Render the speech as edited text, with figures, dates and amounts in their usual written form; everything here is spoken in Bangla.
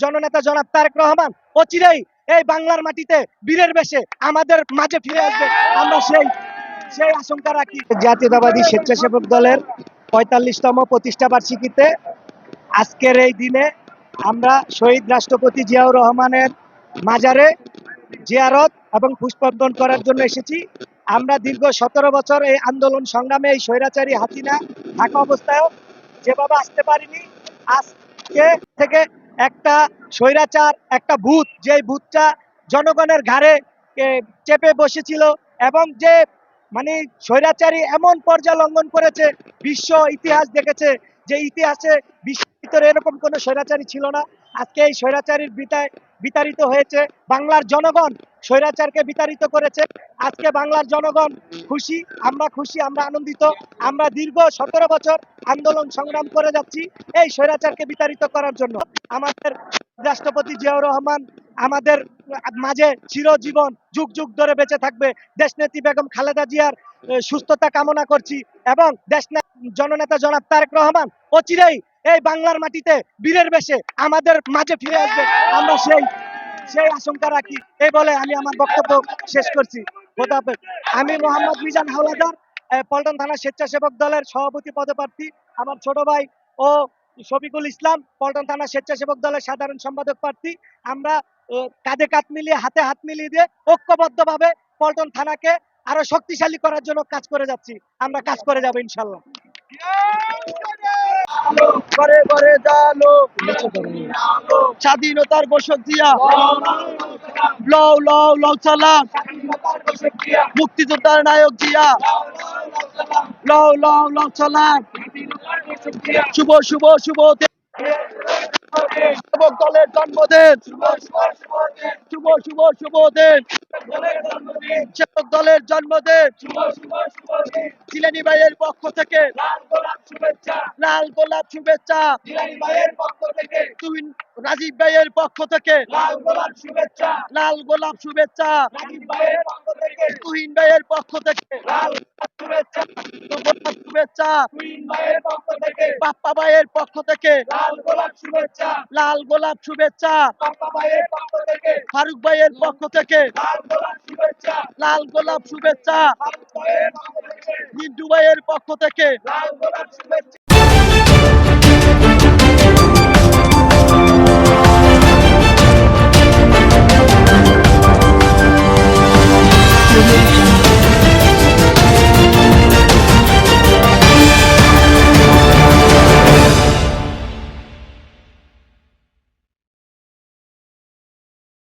জননেতা জনাব তারেক রহমান অচিরেই এই বাংলার মাটিতে বীরের বেশে আমাদের মাঝে ফিরে আসবে, আমরা সেই সেই আশঙ্কা রাখি। জাতীয়তাবাদী স্বেচ্ছাসেবক দলের ৪৫তম প্রতিষ্ঠা বার্ষিকীতে আজকের এই দিনে আমরা শহীদ রাষ্ট্রপতি জিয়াউর রহমানের মাজারে জিয়ারত এবং পুষ্পার্পণ করার জন্য এসেছি। আমরা দীর্ঘ ১৭ বছর এই আন্দোলন সংগ্রামে এই স্বৈরাচারী হাসিনা থাকা অবস্থায়ও যেভাবে আসতে পারিনি, আজকে থেকে একটা স্বৈরাচার, একটা ভূত, যে ভূতটা জনগণের ঘাড়ে চেপে বসেছিল এবং যে মানে স্বৈরাচারী এমন পর্যায় লঙ্ঘন করেছে, বিশ্ব ইতিহাস দেখেছে যে ইতিহাসে বিশ্বের ভিতরে এরকম কোনো স্বৈরাচারী ছিল না। আজকে এই স্বৈরাচারীর বিতাড়িত হয়েছে, বাংলার জনগণ স্বৈরাচারকে বিতাড়িত করেছে। আজকে বাংলার জনগণ খুশি, আমরা খুশি, আমরা আনন্দিত। আমরা দীর্ঘ ১৭ বছর আন্দোলন সংগ্রাম করে যাচ্ছি এই স্বৈরাচারকে বিতাড়িত করার জন্য। আমাদের রাষ্ট্রপতি জিয়াউর রহমান আমাদের মাঝে চিরজীবন যুগ যুগ ধরে বেঁচে থাকবে। দেশনেত্রী বেগম খালেদা জিয়ার সুস্থতা কামনা করছি এবং জননেতা জনাব তারেক রহমান অচিরেই এই বাংলার মাটিতে বীরের বেশে আমাদের মাঝে ফিরে আসবে, আমরা সেই সেই আশঙ্কা রাখি। এই বলে আমি আমার বক্তব্য শেষ করছি। খোদাহাফেজ। আমি মোহাম্মদ মিজান হাওলাদার, পল্টন থানা স্বেচ্ছাসেবক দলের সভাপতি পদপ্রার্থী। আমার ছোট ভাই ও শফিকুল ইসলাম পল্টন থানা স্বেচ্ছাসেবক দলের সাধারণ সম্পাদক প্রার্থী। আমরা কাঁধে কাঁধ মিলিয়ে, হাতে হাত মিলিয়ে দিয়ে ঐক্যবদ্ধভাবে পল্টন থানাকে আরো শক্তিশালী করার জন্য কাজ করে যাচ্ছি। আমরা কাজ করে যাবো ইনশাল্লাহ। ঘরে ঘরে জালো স্বাধীনতার বসত দিয়া, লও লও লও সালাম মুক্তিযোদ্ধার নায়ক জিয়া, লও লও লও সালাম শুভ শুভ শুভ সেবক দলের জন্মদিন, শুভ শুভ শুভ দিন সেবক দলের জন্মদিন। জিলানী ভাইয়ের পক্ষ থেকে লাল গোলাপ শুভেচ্ছা, তুহিন রাজীব ভাইয়ের পক্ষ থেকে লাল গোলাপ শুভেচ্ছা, তুহিন ভাইয়ের পক্ষ থেকে শুভেচ্ছা, পাপ্পা ভাইয়ের পক্ষ থেকে লাল গোলাপ শুভেচ্ছা, ফারুক ভাইয়ের পক্ষ থেকে লাল গোলাপ শুভেচ্ছা, মিন্টু ভাইয়ের পক্ষ থেকে